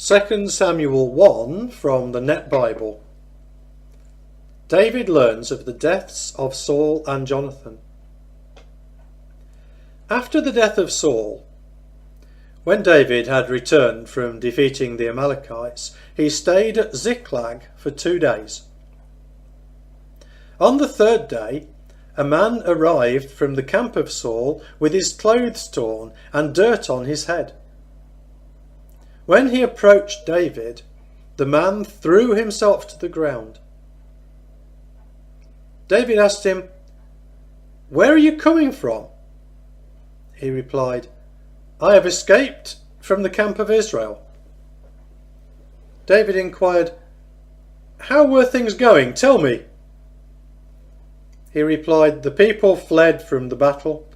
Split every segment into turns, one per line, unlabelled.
2Samuel 1 from the Net Bible. David learns of the deaths of Saul and Jonathan. After the death of Saul, when David had returned from defeating the Amalekites, he stayed at Ziklag for 2 days. On the third day, a man arrived from the camp of Saul with his clothes torn and dirt on his head. When he approached David, the man threw himself to the ground. David asked him, "Where are you coming from?" He replied, "I have escaped from the camp of Israel." David inquired, "How were things going? Tell me." He replied, "The people fled from the battle,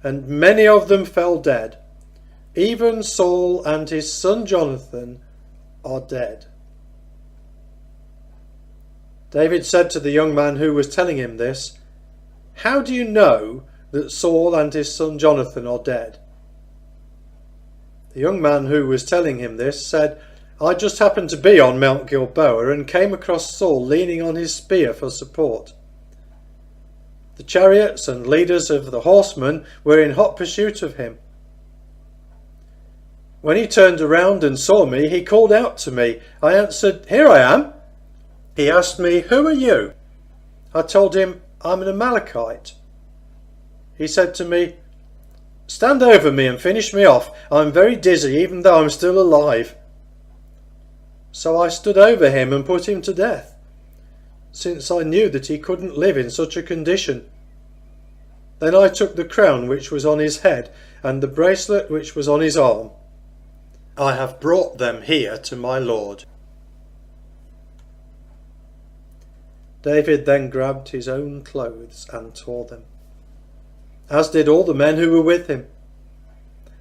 and many of them fell dead. Even Saul and his son Jonathan are dead." David said to the young man who was telling him this, "How do you know that Saul and his son Jonathan are dead?" The young man who was telling him this said, "I just happened to be on Mount Gilboa and came across Saul leaning on his spear for support. The chariots and leaders of the horsemen were in hot pursuit of him. When he turned around and saw me, he called out to me. I answered, 'Here I am.' He asked me, 'Who are you?' I told him, 'I'm an Amalekite.' He said to me, 'Stand over me and finish me off. I'm very dizzy even though I'm still alive.' So I stood over him and put him to death, since I knew that he couldn't live in such a condition. Then I took the crown which was on his head and the bracelet which was on his arm. I have brought them here to my lord." David then grabbed his own clothes and tore them, as did all the men who were with him.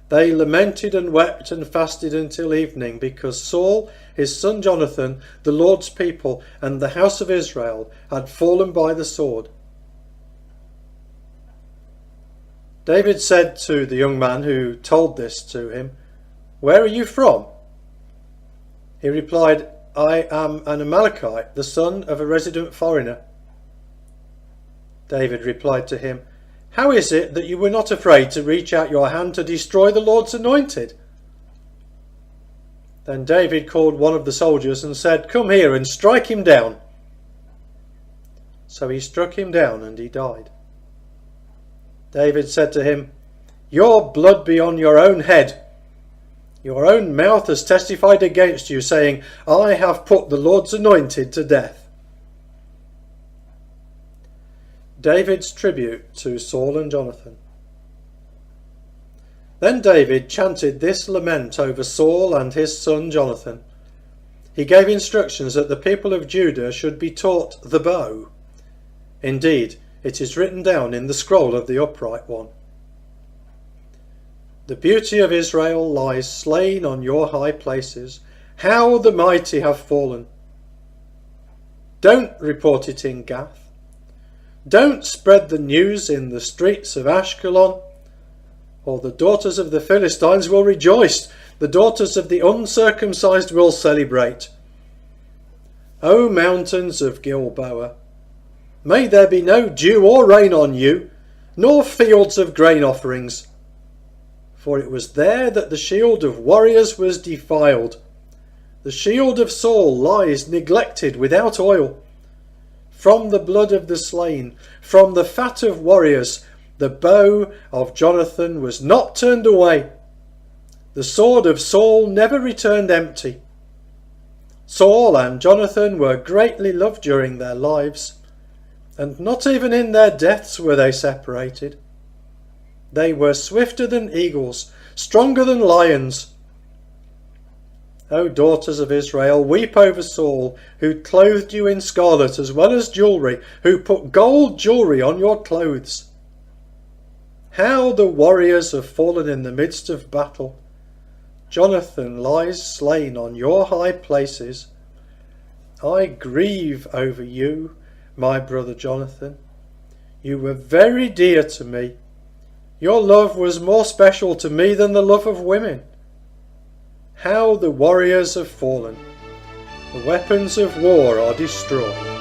They lamented and wept and fasted until evening, because Saul, his son Jonathan, the Lord's people, and the house of Israel had fallen by the sword. David said to the young man who told this to him, "Where are you from?" He replied, "I am an Amalekite, the son of a resident foreigner." David replied to him, "How is it that you were not afraid to reach out your hand to destroy the Lord's anointed?" Then David called one of the soldiers and said, "Come here and strike him down." So he struck him down and he died. David said to him, "Your blood be on your own head. Your own mouth has testified against you, saying, 'I have put the Lord's anointed to death.'" David's tribute to Saul and Jonathan. Then David chanted this lament over Saul and his son Jonathan. He gave instructions that the people of Judah should be taught the bow. Indeed, it is written down in the scroll of the upright one. "The beauty of Israel lies slain on your high places. How the mighty have fallen. Don't report it in Gath. Don't spread the news in the streets of Ashkelon, or the daughters of the Philistines will rejoice. The daughters of the uncircumcised will celebrate. O mountains of Gilboa, may there be no dew or rain on you, nor fields of grain offerings. For it was there that the shield of warriors was defiled. The shield of Saul lies neglected without oil. From the blood of the slain, from the fat of warriors, the bow of Jonathan was not turned away. The sword of Saul never returned empty. Saul and Jonathan were greatly loved during their lives, and not even in their deaths were they separated. They were swifter than eagles, stronger than lions. O daughters of Israel, weep over Saul, who clothed you in scarlet as well as jewellery, who put gold jewellery on your clothes. How the warriors have fallen in the midst of battle. Jonathan lies slain on your high places. I grieve over you, my brother Jonathan. You were very dear to me. Your love was more special to me than the love of women. how the warriors have fallen. The weapons of war are destroyed.